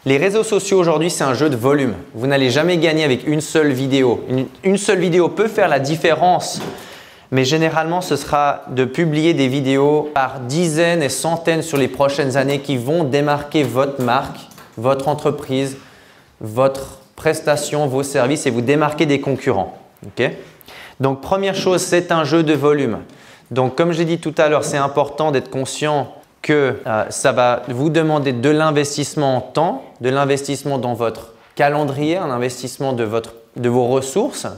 Les réseaux sociaux aujourd'hui, c'est un jeu de volume. Vous n'allez jamais gagner avec une seule vidéo. Une seule vidéo peut faire la différence, mais généralement, ce sera de publier des vidéos par dizaines et centaines sur les prochaines années qui vont démarquer votre marque, votre entreprise, votre prestation, vos services et vous démarquer des concurrents. Okay? Donc, première chose, c'est un jeu de volume. Donc, comme j'ai dit tout à l'heure, c'est important d'être conscient que ça va vous demander de l'investissement en temps, de l'investissement dans votre calendrier, un investissement de vos ressources,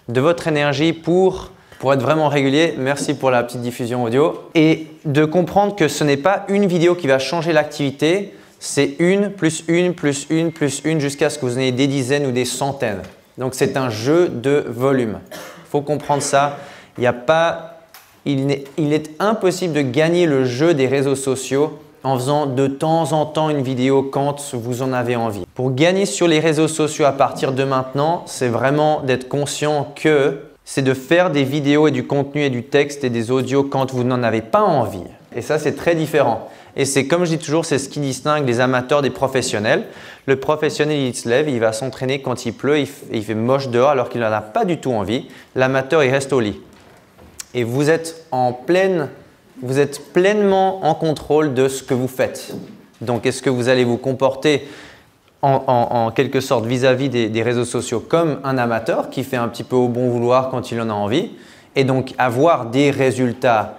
de votre énergie pour être vraiment régulier. Merci pour la petite diffusion audio. Et de comprendre que ce n'est pas une vidéo qui va changer l'activité, c'est une plus une plus une plus une jusqu'à ce que vous ayez des dizaines ou des centaines. Donc, c'est un jeu de volume. Il faut comprendre ça. Il est impossible de gagner le jeu des réseaux sociaux en faisant de temps en temps une vidéo quand vous en avez envie. Pour gagner sur les réseaux sociaux à partir de maintenant, c'est vraiment d'être conscient que c'est de faire des vidéos et du contenu et du texte et des audios quand vous n'en avez pas envie. Et ça, c'est très différent. Et c'est comme je dis toujours, c'est ce qui distingue les amateurs des professionnels. Le professionnel, il se lève, il va s'entraîner quand il pleut, il fait moche dehors alors qu'il n'en a pas du tout envie. L'amateur, il reste au lit. Et vous êtes pleinement en contrôle de ce que vous faites. Donc, est-ce que vous allez vous comporter en quelque sorte vis-à-vis des réseaux sociaux comme un amateur qui fait un petit peu au bon vouloir quand il en a envie et donc avoir des résultats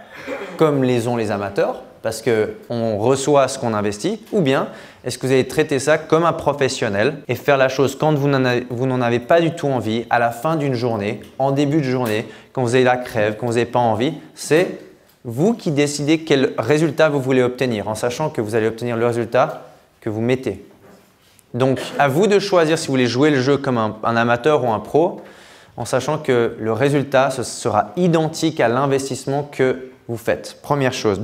comme les ont les amateurs parce qu'on reçoit ce qu'on investit, ou bien est-ce que vous allez traiter ça comme un professionnel et faire la chose quand vous n'en avez pas du tout envie, à la fin d'une journée, en début de journée, quand vous avez la crève, quand vous n'avez pas envie, c'est vous qui décidez quel résultat vous voulez obtenir en sachant que vous allez obtenir le résultat que vous mettez. Donc, à vous de choisir si vous voulez jouer le jeu comme un amateur ou un pro en sachant que le résultat ce sera identique à l'investissement que vous faites. Première chose.